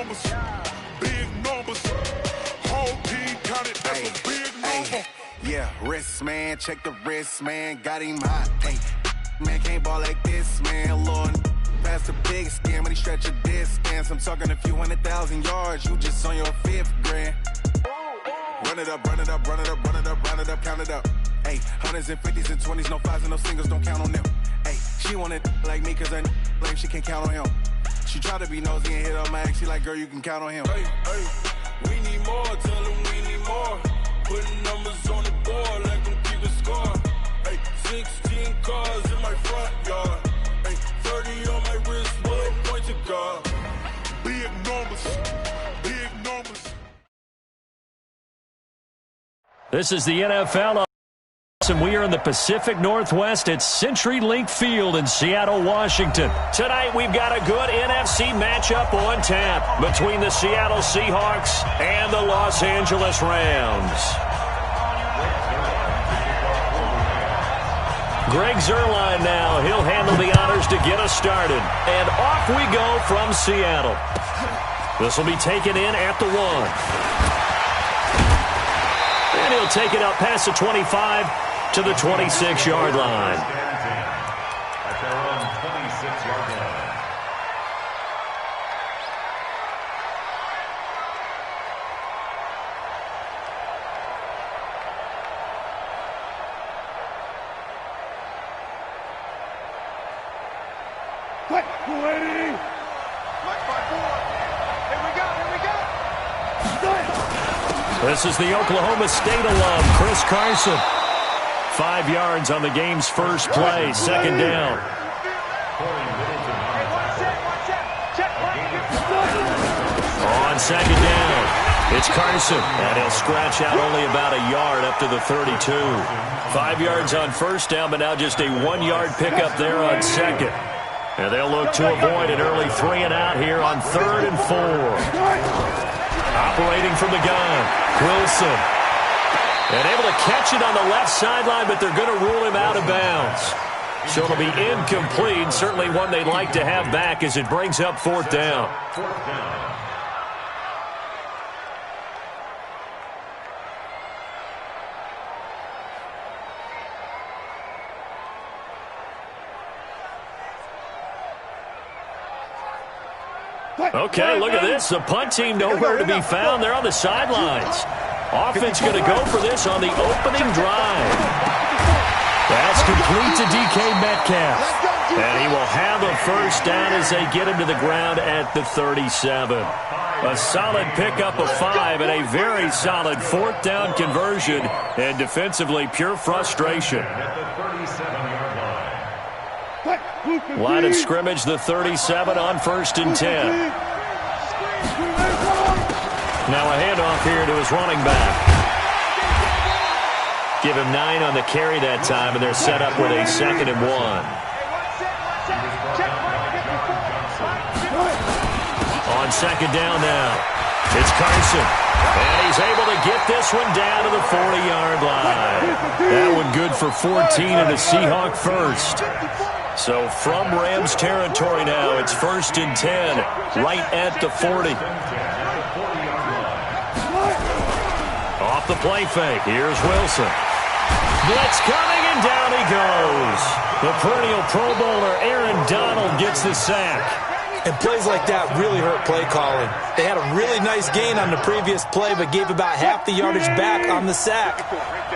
numbers, big numbers. Whole team counted, that's a big number. Yeah, wrist, man, check the wrist, man, got him hot. Hey, man, can't ball like this, man, Lord. Past the big scam when he stretch a distance. I'm talking a few 100,000 yards, you just on your 5th grand. Run it up, run it up, run it up, run it up, round it up, count it up. Hey, hundreds and 50s and 20s, no 5s and no singles, don't count on them. Hey, she wanted like me cause her like she can't count on him. She tried to be nosy and hit on my ex, she like, girl, you can count on him. Hey, we need more, tell them we need more. Putting numbers on the board, like them keep a score. Hey, 16 cars in my front yard. Hey, 30 on my wrist, bullet point to God. Big numbers, big numbers. This is the NFL, and we are in the Pacific Northwest at CenturyLink Field in Seattle, Washington. Tonight, we've got a good NFC matchup on tap between the Seattle Seahawks and the Los Angeles Rams. Greg Zuerlein now. He'll handle the honors to get us started. And off we go from Seattle. This will be taken in at the 1. And he'll take it up past the 25 to the 26-yard line. At their own 26-yard line. Ready? Mike 5-4. Here we go, here we go. This is the Oklahoma State alum, Chris Carson. 5 yards on the game's first play, second down. On second down, it's Carson, and he'll scratch out only about a yard up to the 32. 5 yards on first down, but now just a 1-yard pickup there on second. And they'll look to avoid an early 3 and out here on 3rd and 4. Operating from the gun, Wilson. And able to catch it on the left sideline, but they're going to rule him out of bounds. So it'll be incomplete, certainly one they'd like to have back as it brings up 4th down. Okay, look at this. The punt team nowhere to be found. They're on the sidelines. Offense going to go for this on the opening drive. That's complete to DK Metcalf. And he will have a first down as they get him to the ground at the 37. A solid pickup of 5 and a very solid 4th down conversion. And defensively, pure frustration. Line of scrimmage, the 37 on 1st and 10. Now a handoff here to his running back. Give him 9 on the carry that time, and they're set up with a 2nd and 1. On second down now, it's Carson. And he's able to get this one down to the 40-yard line. That one good for 14 and a Seahawk first. So from Rams territory now, it's 1st and 10, right at the 40. Off the play fake, here's Wilson. Blitz coming, and down he goes. The perennial Pro Bowler Aaron Donald gets the sack. And plays like that really hurt play calling. They had a really nice gain on the previous play, but gave about half the yardage back on the sack.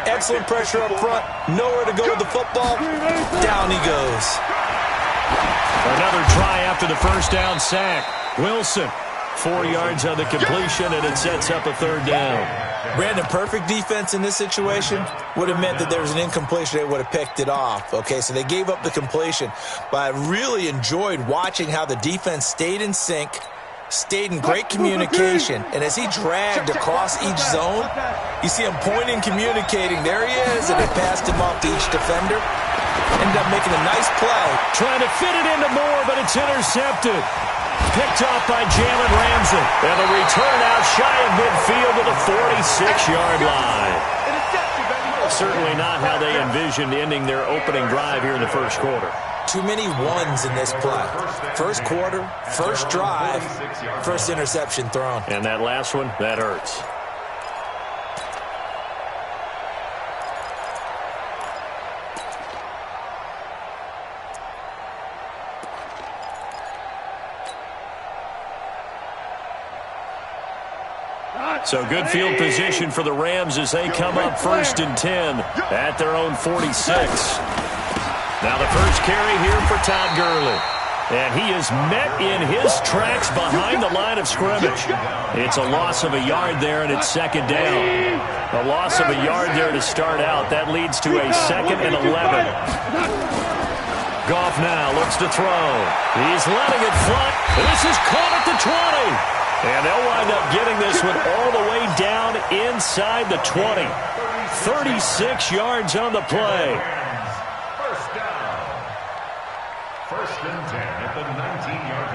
Excellent pressure up front, nowhere to go with the football. Down he goes. Another try after the first down sack. Wilson, 4 yards on the completion, and it sets up a 3rd down. Brandon, perfect defense in this situation would have meant that there was an incompletion. They would have picked it off. Okay, so they gave up the completion. But I really enjoyed watching how the defense stayed in sync, stayed in great communication, and as he dragged across each zone, you see him pointing, communicating. There he is, and they passed him off to each defender. Ended up making a nice play. Trying to fit it into Moore, but it's intercepted. Picked off by Jalen Ramsey. And the return out shy of midfield to the 46-yard line. certainly not how they envisioned ending their opening drive here in the first quarter. Too many ones in this play. First quarter, first drive, first interception thrown. And that last one, that hurts. So good field position for the Rams as they come up 1st and 10 at their own 46. Now the first carry here for Todd Gurley. And he is met in his tracks behind the line of scrimmage. It's a loss of a yard there, and it's 2nd down. A loss of a yard there to start out. That leads to a 2nd and 11. Goff now looks to throw. He's letting it fly. This is caught at the 20. And they'll wind up getting this one all the way down inside the 20. 36 yards on the play. First down. 1st and 10 at the 19-yard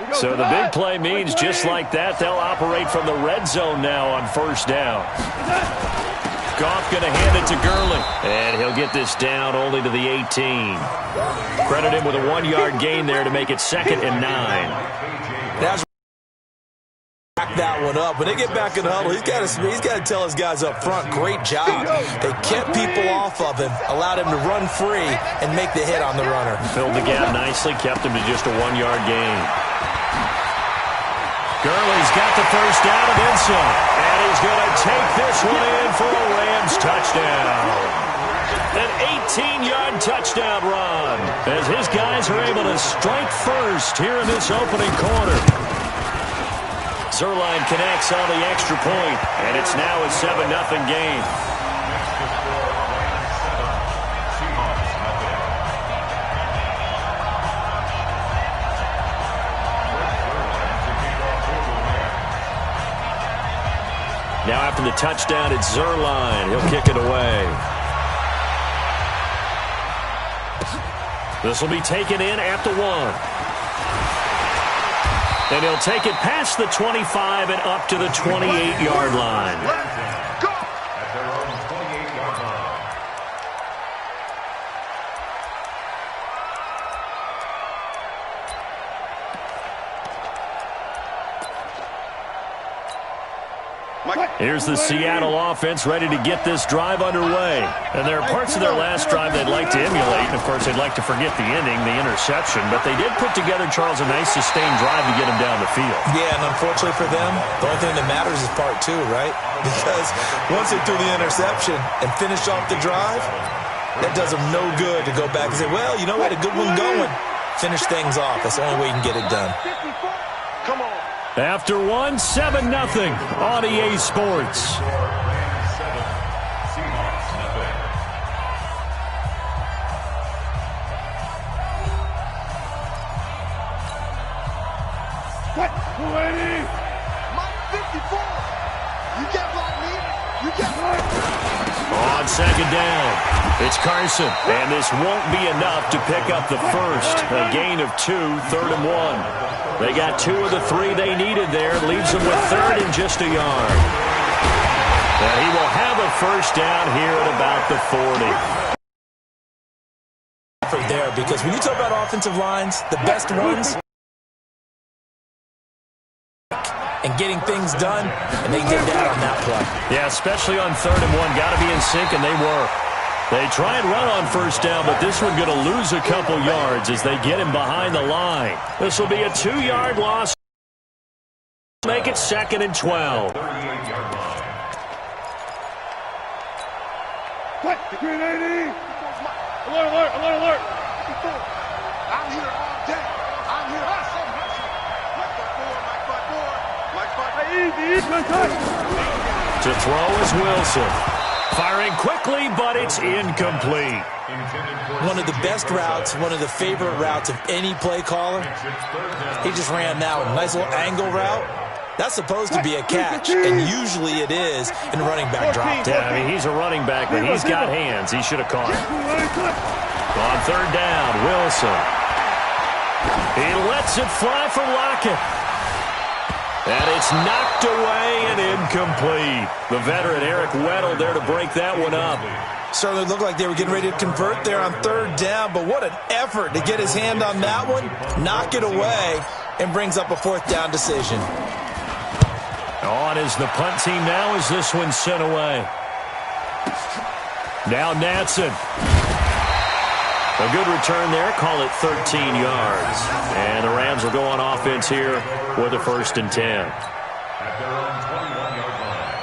line. So the big play means just like that, they'll operate from the red zone now on 1st down. Goff going to hand it to Gurley. And he'll get this down only to the 18. Credit him with a 1-yard gain there to make it 2nd and 9. That's back that one up. When they get back in the huddle, he's got to tell his guys up front, great job. They kept people off of him, allowed him to run free, and make the hit on the runner. Filled the gap nicely, kept him to just a 1-yard gain. Gurley's got the first down and then some. And he's going to take this one in for a Rams touchdown. An 18-yard touchdown run as his guys are able to strike first here in this opening quarter. Zerline connects on the extra point, and it's now a 7-0 game. Now after the touchdown, it's Zerline. He'll kick it away. This will be taken in at the 1. And he'll take it past the 25 and up to the 28-yard line. At their own 28-yard line. Here's the Seattle offense ready to get this drive underway. And there are parts of their last drive they'd like to emulate. And, of course, they'd like to forget the ending, the interception. But they did put together, Charles, a nice sustained drive to get them down the field. Yeah, and unfortunately for them, the only thing that matters is part 2, right? Because once they threw the interception and finished off the drive, that does them no good to go back and say, well, you know, we had a good one going. Finish things off. That's the only way you can get it done. Come on. After 1, 7-0 on EA Sports. What? 280. Mike 54. You get block me. You get block. On 2nd down, it's Carson. And this won't be enough to pick up the first. A gain of 2, 3rd and 1. They got 2 of the 3 they needed there. Leaves them with 3rd and just a yard. And he will have a first down here at about the 40. There, because when you talk about offensive lines, the best ones, and getting things done, and they did that on that play. Yeah, especially on 3rd and 1. Got to be in sync, and they were. They try and run on first down, but this one going to lose a couple yards as they get him behind the line. This will be a 2-yard loss. Make it 2nd and 12. What? Green 80. Alert, alert, alert, alert. I'm here all day. I'm here. To throw is Wilson. Firing quickly, but it's incomplete. One of the best routes, one of the favorite routes of any play caller. He just ran that one. Nice little angle route. That's supposed to be a catch, and usually it is in running back drop. Yeah, I mean, he's a running back, but he's got hands. He should have caught it. On 3rd down, Wilson. He lets it fly for Lockett. And it's knocked away and incomplete. The veteran Eric Weddle there to break that one up. Certainly looked like they were getting ready to convert there on third down, but what an effort to get his hand on that one, knock it away, and brings up a fourth down decision. On is the punt team now as this one's sent away. Now Natson. A good return there. Call it 13 yards. And the Rams will go on offense here with a 1st and 10. At their own 21-yard line.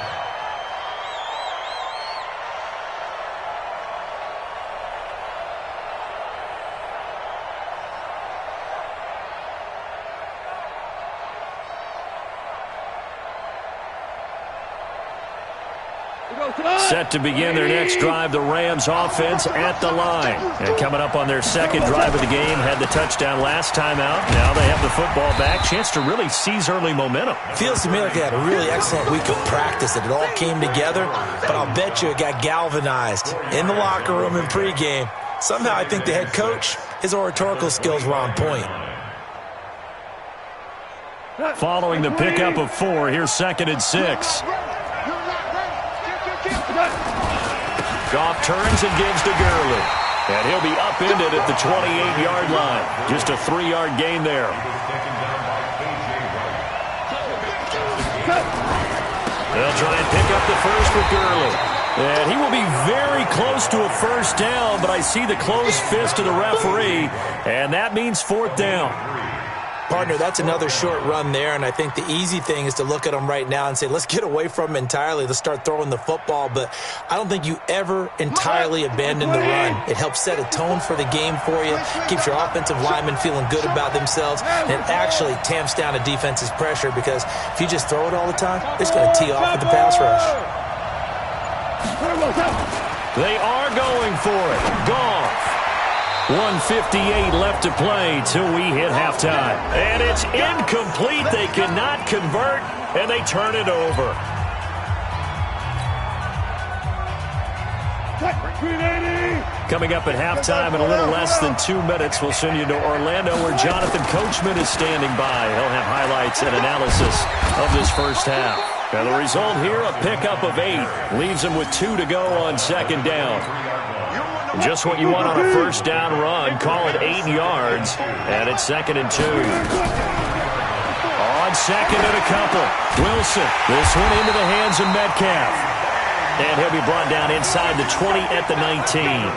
Set to begin their next drive, the Rams offense at the line. And coming up on their second drive of the game, had the touchdown last time out. Now they have the football back. Chance to really seize early momentum. Feels to me like they had a really excellent week of practice. It all came together, but I'll bet you it got galvanized in the locker room in pregame. Somehow I think the head coach, his oratorical skills were on point. Following the pickup of 4, here's 2nd and 6. Goff turns and gives to Gurley. And he'll be upended at the 28-yard line. Just a 3-yard gain there. They'll try and pick up the first with Gurley. And he will be very close to a first down, but I see the closed fist of the referee, and that means 4th down. Partner, that's another short run there, and I think the easy thing is to look at him right now and say, let's get away from him entirely. Let's start throwing the football, but I don't think you ever entirely abandon the run. It helps set a tone for the game for you, keeps your offensive linemen feeling good about themselves, and it actually tamps down a defense's pressure because if you just throw it all the time, it's going to tee off with the pass rush. They are going for it. Goff. 1:58 left to play till we hit halftime. And it's incomplete. They cannot convert, and they turn it over. Coming up at halftime in a little less than 2 minutes, we'll send you to Orlando where Jonathan Coachman is standing by. He'll have highlights and analysis of this first half. And the result here, a pickup of 8. Leaves them with 2 to go on 2nd down. Just what you want on a first down run. Call it 8 yards. And it's 2nd and 2. On 2nd and a couple. Wilson. This one into the hands of Metcalf. And he'll be brought down inside the 20 at the 19.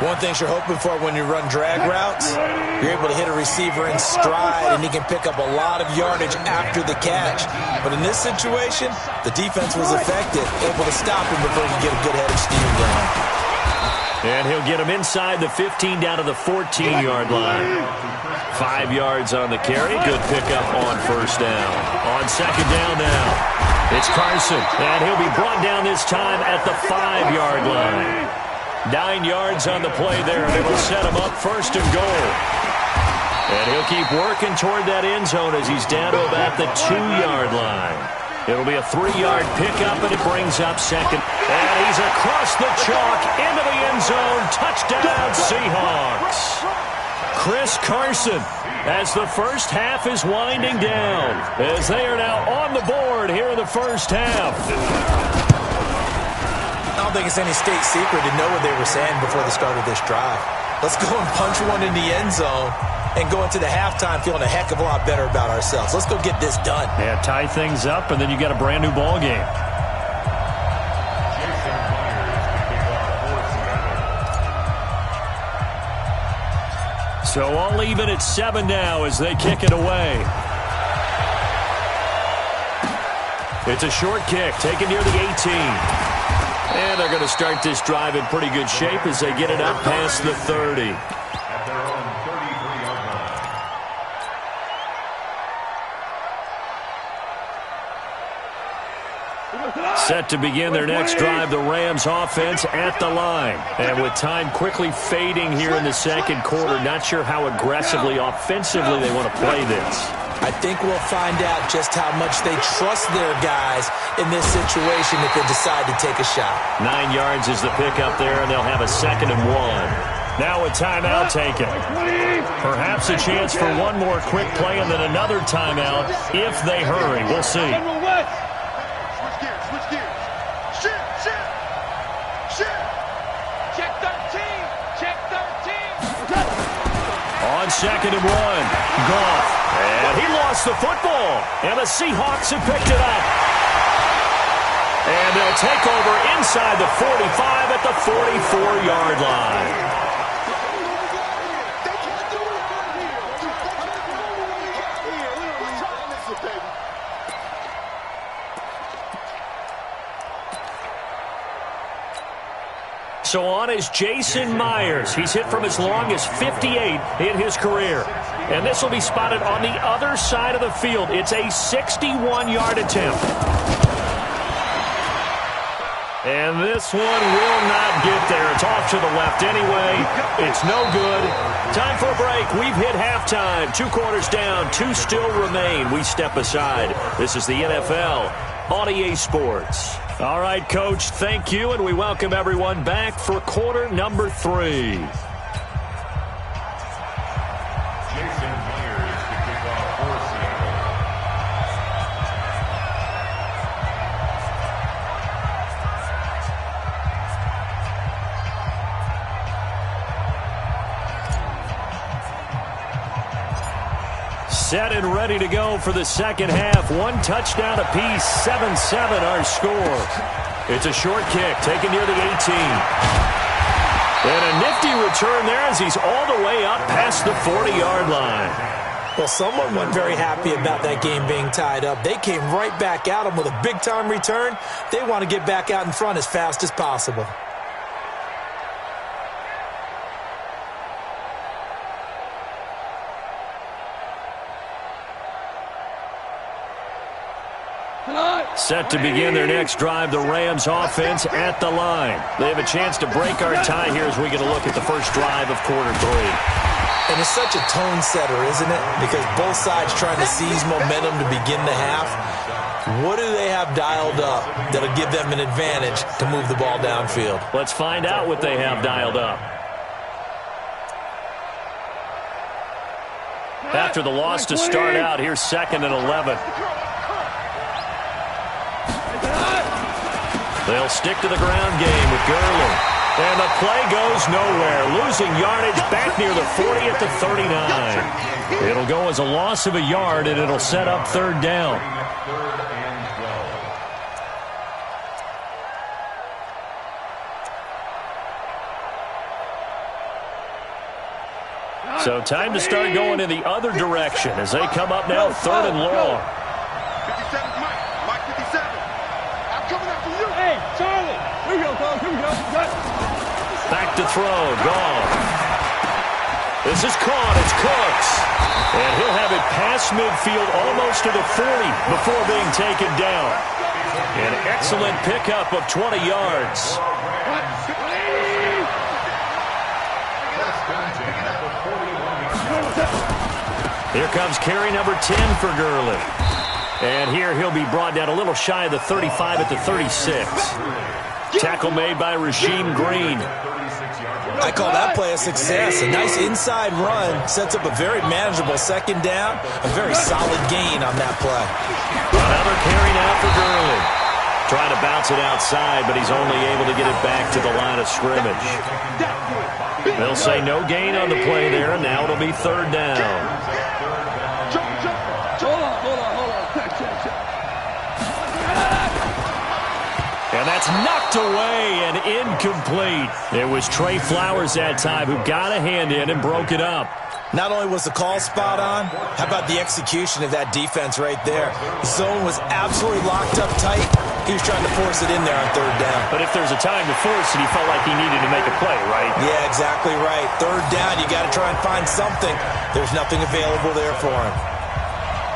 One thing you're hoping for when you run drag routes, you're able to hit a receiver in stride, and he can pick up a lot of yardage after the catch. But in this situation, the defense was effective, able to stop him before he could get a good head of steam going. And he'll get him inside the 15 down to the 14-yard line. 5 yards on the carry. Good pickup on first down. On 2nd down now, it's Carson. And he'll be brought down this time at the 5-yard line. 9 yards on the play there, and it'll set him up 1st and goal. And he'll keep working toward that end zone as he's down to about the 2-yard line. It'll be a 3-yard pickup, and it brings up 2nd. And he's across the chalk into the end zone. Touchdown, Seahawks. Chris Carson, as the first half is winding down, as they are now on the board here in the first half. I don't think it's any state secret to know what they were saying before the start of this drive. Let's go and punch one in the end zone and go into the halftime feeling a heck of a lot better about ourselves. Let's go get this done. Yeah, tie things up, and then you got a brand new ball game. So all even at 7 now as they kick it away. It's a short kick taken near the 18. And they're going to start this drive in pretty good shape as they get it up past the 30. At their own 33-yard line. Set to begin their next drive, the Rams offense at the line. And with time quickly fading here in the second quarter, not sure how aggressively, offensively they want to play this. I think we'll find out just how much they trust their guys in this situation if they decide to take a shot. 9 yards is the pickup there, and they'll have a 2nd and 1. Now a timeout taken. Perhaps a chance for one more quick play and then another timeout if they hurry. We'll see. Switch gears. Shift. Check 13. Check 13. On 2nd and 1. Gone. And he lost the football. And the Seahawks have picked it up. And they'll take over inside the 45 at the 44-yard line. So on is Jason Myers. He's hit from as long as 58 in his career. And this will be spotted on the other side of the field. It's a 61-yard attempt. And this one will not get there. It's off to the left anyway. It's no good. Time for a break. We've hit halftime. 2 quarters down. 2 still remain. We step aside. This is the NFL on EA Sports. All right, Coach, thank you, and we welcome everyone back for quarter number 3. Jason Myers to kick off for Seattle. Set and ready to go for the second half. 1 touchdown apiece, 7-7 our score. It's a short kick taken near the 18. And a nifty return there as he's all the way up past the 40-yard line. Well, someone wasn't very happy about that game being tied up. They came right back at him with a big-time return. They want to get back out in front as fast as possible. Set to begin their next drive, the Rams offense at the line. They have a chance to break our tie here as we get a look at the first drive of quarter 3. And it's such a tone setter, isn't it? Because both sides trying to seize momentum to begin the half. What do they have dialed up that'll give them an advantage to move the ball downfield? Let's find out what they have dialed up. After the loss to start out, here's 2nd and 11. They'll stick to the ground game with Gurley. And the play goes nowhere. Losing yardage back near the 40 at the 39. It'll go as a loss of a yard, and it'll set up 3rd down. So time to start going in the other direction as they come up now 3rd and long. 57, Mike 57. I'm coming after you. Hey, Charlie. Here we go, Carl. Here we go. Back to throw. Gone. This is caught. It's Cooks. And he'll have it past midfield almost to the 40 before being taken down. An excellent pickup of 20 yards. Here comes carry number 10 for Gurley. And here he'll be brought down a little shy of the 35 at the 36. Tackle made by Rasheem Green. I call that play a success. A nice inside run sets up a very manageable 2nd down. A very solid gain on that play. Another carry now for Gurley. Trying to bounce it outside, but he's only able to get it back to the line of scrimmage. They'll say no gain on the play there, and now it'll be 3rd down. And that's knocked away and incomplete. It was Trey Flowers that time who got a hand in and broke it up. Not only was the call spot on, how about the execution of that defense right there? The zone was absolutely locked up tight. He was trying to force it in there on 3rd down. But if there's a time to force it, he felt like he needed to make a play, right? Yeah, exactly right. 3rd down, you got to try and find something. There's nothing available there for him.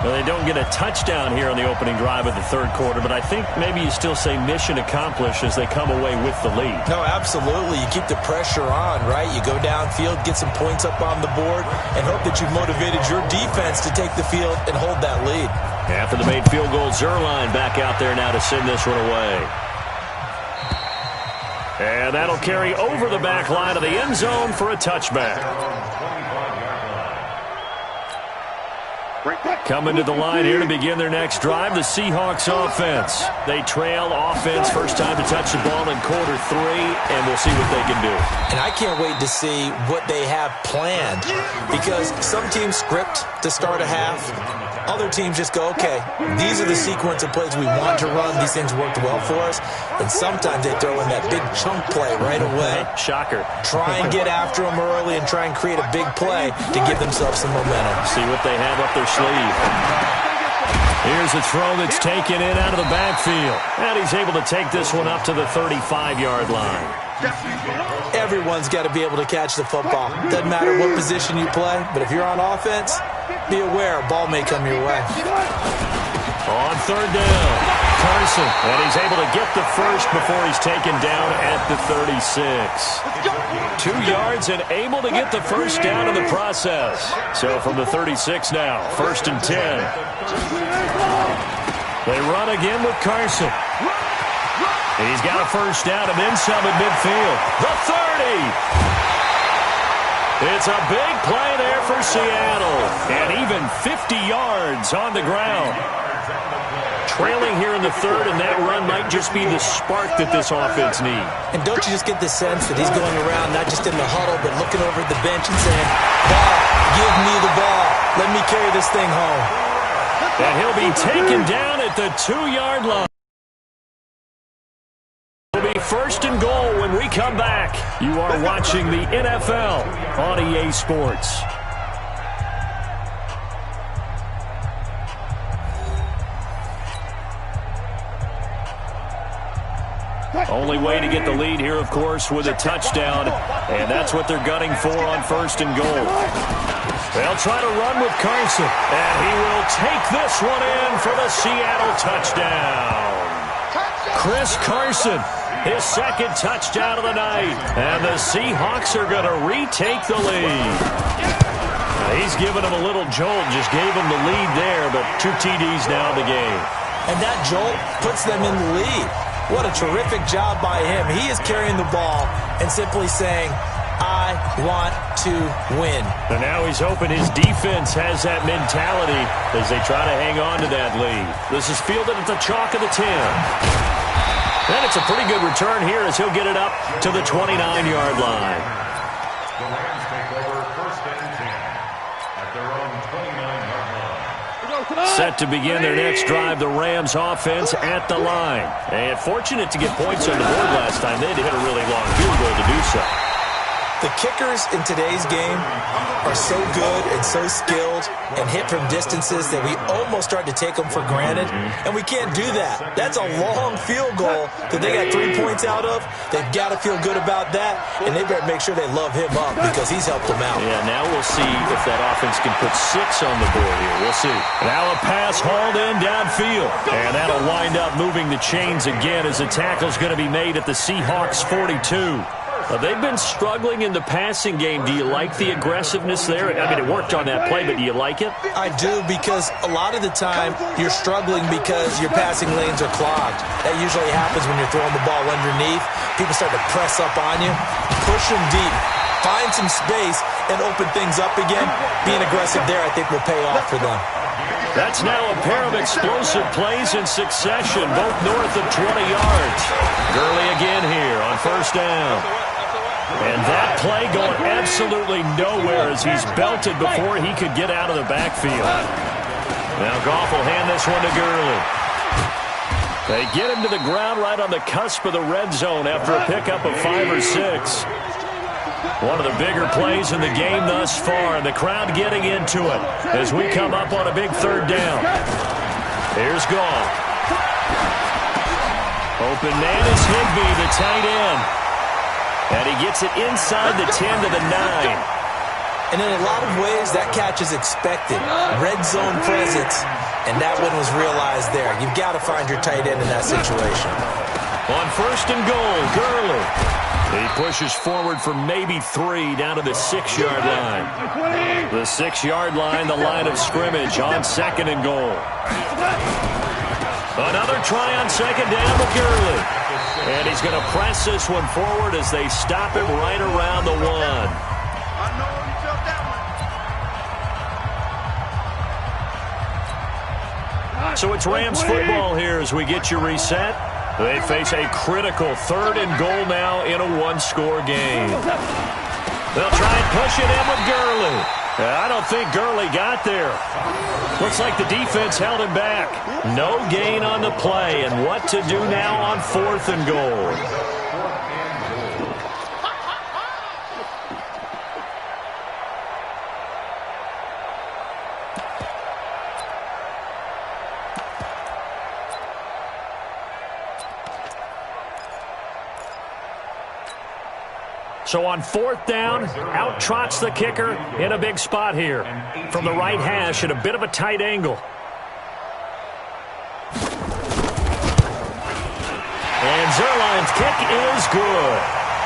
Well, they don't get a touchdown here on the opening drive of the 3rd quarter, but I think maybe you still say mission accomplished as they come away with the lead. No, absolutely. You keep the pressure on, right? You go downfield, get some points up on the board, and hope that you've motivated your defense to take the field and hold that lead. After the made field goal, Zerline back out there now to send this one away. And that'll carry over the back line of the end zone for a touchback. Coming to the line here to begin their next drive, the Seahawks offense. They trail offense, first time to touch the ball in quarter 3, and we'll see what they can do. And I can't wait to see what they have planned, because some teams script to start a half. Other teams just go, okay, these are the sequence of plays we want to run. These things worked well for us. And sometimes they throw in that big chunk play right away. Shocker. Try and get after them early and try and create a big play to give themselves some momentum. See what they have up their sleeve. Here's a throw that's taken in out of the backfield. And he's able to take this one up to the 35-yard line. Everyone's got to be able to catch the football. Doesn't matter what position you play, but if you're on offense, be aware a ball may come your way. On third down, Carson, and he's able to get the first before he's taken down at the 36. 2 yards and able to get the first down in the process. So from the 36 now, 1st and 10. They run again with Carson. He's got a first down and then some at midfield. The 30. It's a big play there for Seattle. And even 50 yards on the ground. Trailing here in the 3rd, and that run might just be the spark that this offense needs. And don't you just get the sense that he's going around, not just in the huddle, but looking over at the bench and saying, ball, give me the ball. Let me carry this thing home. And he'll be taken down at the 2-yard line. It'll be 1st and goal when we come back. You are watching the NFL on EA Sports. Only way to get the lead here, of course, with a touchdown. And that's what they're gunning for on 1st and goal. They'll try to run with Carson. And he will take this one in for the Seattle touchdown. Chris Carson, his 2nd touchdown of the night. And the Seahawks are going to retake the lead. He's given them a little jolt, just gave them the lead there, but 2 TDs now in the game. And that jolt puts them in the lead. What a terrific job by him. He is carrying the ball and simply saying, I want to win. And now he's hoping his defense has that mentality as they try to hang on to that lead. This is fielded at the chalk of the 10. And it's a pretty good return here as he'll get it up to the 29-yard line. The Rams take over 1st and 10 at their own 29-yard line. Set to begin their next drive, the Rams offense at the line. And fortunate to get points on the board last time. They had to hit a really long field goal to do so. The kickers in today's game are so good and so skilled and hit from distances that we almost start to take them for granted, and we can't do that. That's a long field goal that they got 3 points out of. They've got to feel good about that, and they better make sure they love him up because he's helped them out. Yeah, now we'll see if that offense can put 6 on the board here. We'll see. Now a pass hauled in downfield, and that'll wind up moving the chains again as the tackle's going to be made at the Seahawks 42. They've been struggling in the passing game. Do you like the aggressiveness there? I mean, it worked on that play, but do you like it? I do, because a lot of the time you're struggling because your passing lanes are clogged. That usually happens when you're throwing the ball underneath. People start to press up on you. Push them deep. Find some space and open things up again. Being aggressive there, I think, will pay off for them. That's now a pair of explosive plays in succession, both north of 20 yards. Gurley again here on 1st down. And that play going absolutely nowhere as he's belted before he could get out of the backfield. Now Goff will hand this one to Gurley. They get him to the ground right on the cusp of the red zone after a pickup of 5 or 6. One of the bigger plays in the game thus far, and the crowd getting into it as we come up on a big 3rd down. Here's Goff. Open man is Higbee, the tight end. And he gets it inside the 10 to the 9. And in a lot of ways, that catch is expected. Red zone presence, and that one was realized there. You've got to find your tight end in that situation. On 1st and goal, Gurley. He pushes forward for maybe 3 down to the 6-yard line. The 6-yard line, the line of scrimmage on 2nd and goal. Another try on second down with Gurley. And he's going to press this one forward as they stop him right around the 1. I know you felt that one. So it's Rams football here as we get you reset. They face a critical 3rd and goal now in a one-score game. They'll try and push it in with Gurley. I don't think Gurley got there. Looks like the defense held him back. No gain on the play, and what to do now on 4th and goal. So on 4th down, out trots the kicker in a big spot here. From the right hash at a bit of a tight angle. And Zerline's kick is good.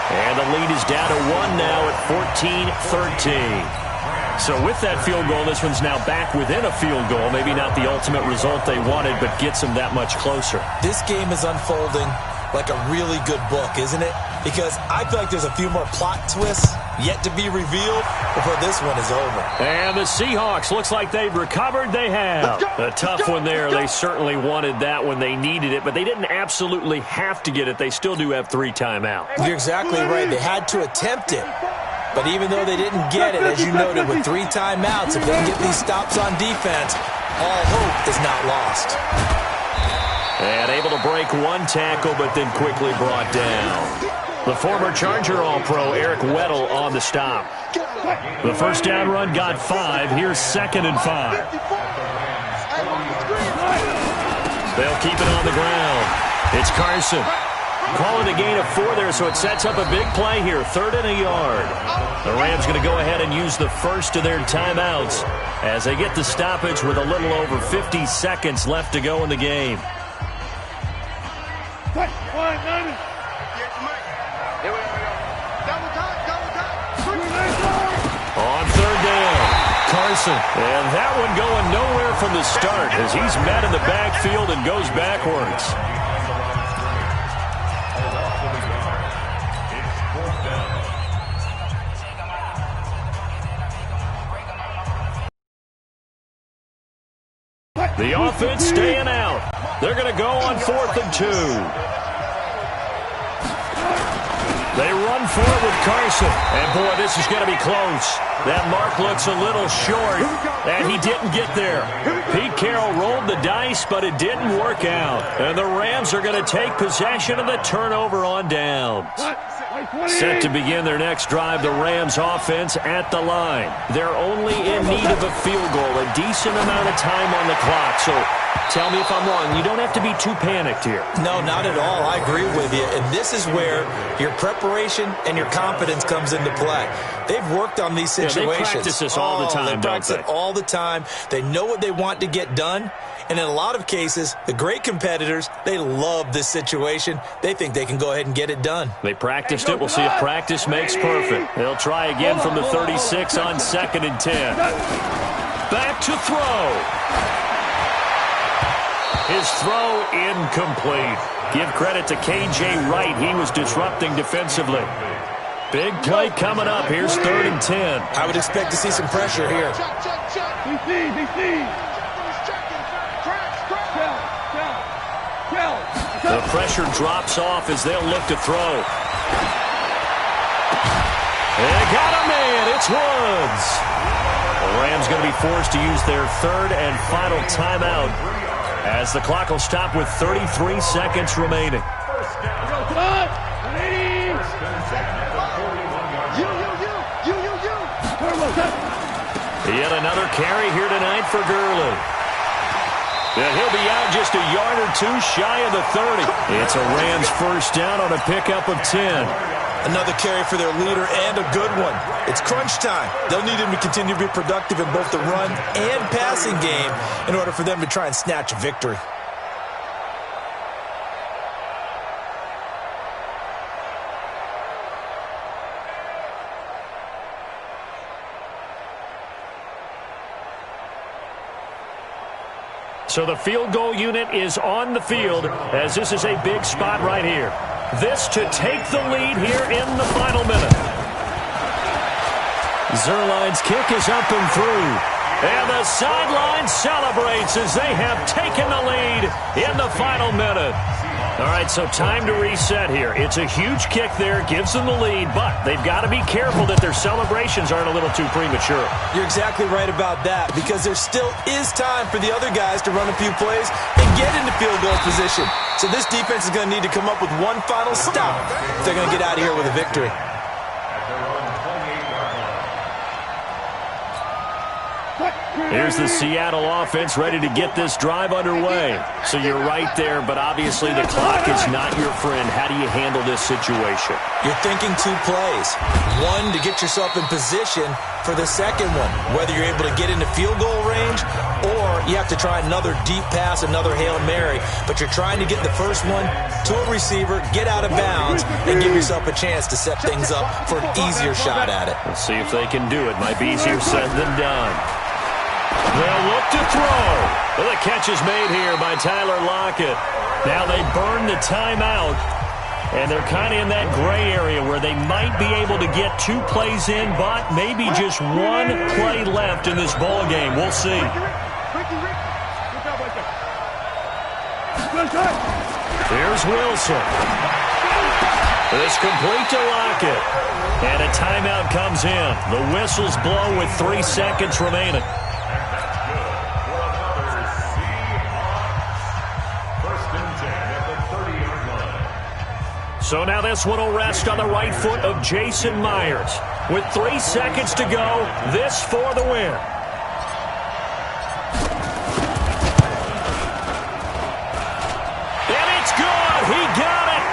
And the lead is down to 1 now at 14-13. So with that field goal, this one's now back within a field goal. Maybe not the ultimate result they wanted, but gets them that much closer. This game is unfolding like a really good book, isn't it? Because I feel like there's a few more plot twists yet to be revealed before this one is over. And the Seahawks, looks like they've recovered. They have. A tough one there. They certainly wanted that when they needed it, but they didn't absolutely have to get it. They still do have 3 timeouts. You're exactly right. They had to attempt it. But even though they didn't get it, as you noted, with 3 timeouts, if they can get these stops on defense, all hope is not lost. And able to break 1 tackle, but then quickly brought down. The former Charger All-Pro Eric Weddle on the stop. The first down run got 5. Here's 2nd and 5. They'll keep it on the ground. It's Carson. Call it a gain of 4 there, so it sets up a big play here. 3rd and a yard. The Rams going to go ahead and use the first of their timeouts as they get the stoppage with a little over 50 seconds left to go in the game. On 3rd down, Carson. And that one going nowhere from the start as he's met in the backfield and goes backwards. The offense staying out. They're going to go on 4th and 2. They run for it with Carson. And, boy, this is going to be close. That mark looks a little short, and he didn't get there. Pete Carroll rolled the dice, but it didn't work out. And the Rams are going to take possession of the turnover on downs. Set to begin their next drive, the Rams offense at the line. They're only in need of a field goal, a decent amount of time on the clock. So tell me if I'm wrong. You don't have to be too panicked here. No, not at all. I agree with you. And this is where your preparation and your confidence comes into play. They've worked on these situations. Yeah, they practice this all the time, they practice it all the time. They know what they want to get done. And in a lot of cases, the great competitors, they love this situation. They think they can go ahead and get it done. They practiced it. We'll see if practice makes perfect. They'll try again from the 36 on 2nd and 10. Back to throw. His throw incomplete. Give credit to K.J. Wright. He was disrupting defensively. Big play coming up. Here's 3rd and 10. I would expect to see some pressure here. The pressure drops off as they'll look to throw. They got a man. It's Woods. The Rams going to be forced to use their 3rd and final timeout as the clock will stop with 33 seconds remaining. Yet another carry here tonight for Gurley. And he'll be out just a yard or 2 shy of the 30. It's a Rams first down on a pickup of 10. Another carry for their leader and a good one. It's crunch time. They'll need him to continue to be productive in both the run and passing game in order for them to try and snatch a victory. So the field goal unit is on the field as this is a big spot right here. This to take the lead here in the final minute. Zuerlein's kick is up and through. And the sideline celebrates as they have taken the lead in the final minute. All right, so time to reset here. It's a huge kick there, gives them the lead, but they've got to be careful that their celebrations aren't a little too premature. You're exactly right about that, because there still is time for the other guys to run a few plays and get into field goal position. So this defense is going to need to come up with one final stop if they're going to get out of here with a victory. Here's the Seattle offense ready to get this drive underway. So you're right there, but obviously the clock is not your friend. How do you handle this situation? You're thinking two plays. One, to get yourself in position for the second one, whether you're able to get into field goal range or you have to try another deep pass, another Hail Mary, but you're trying to get the first one to a receiver, get out of bounds, and give yourself a chance to set things up for an easier shot at it. Let's see if they can do it. Might be easier said than done. They'll look to throw. Well, the catch is made here by Tyler Lockett. Now they burn the timeout, and they're kind of in that gray area where they might be able to get two plays in, but maybe just one play left in this ball game. We'll see. Here's Wilson. It's complete to Lockett. And a timeout comes in. The whistles blow with 3 seconds remaining. So now this one will rest on the right foot of Jason Myers. With 3 seconds to go, this for the win. And it's good. He got it.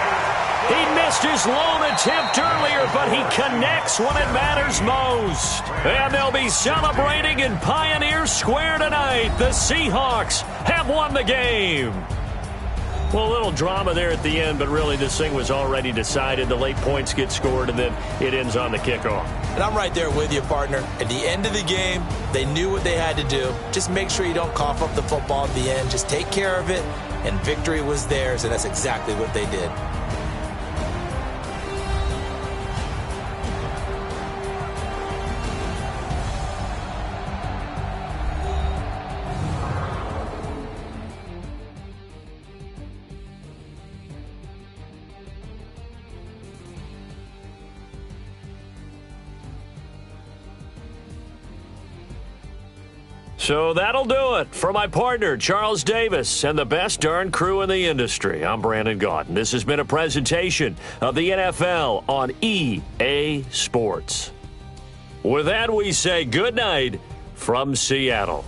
He missed his lone attempt earlier, but he connects when it matters most. And they'll be celebrating in Pioneer Square tonight. The Seahawks have won the game. Well, a little drama there at the end, but really this thing was already decided. The late points get scored, and then it ends on the kickoff. And I'm right there with you, partner. At the end of the game, they knew what they had to do. Just make sure you don't cough up the football at the end. Just take care of it, and victory was theirs, and that's exactly what they did. So that'll do it for my partner, Charles Davis, and the best darn crew in the industry. I'm Brandon Gaudin. This has been a presentation of the NFL on EA Sports. With that, we say good night from Seattle.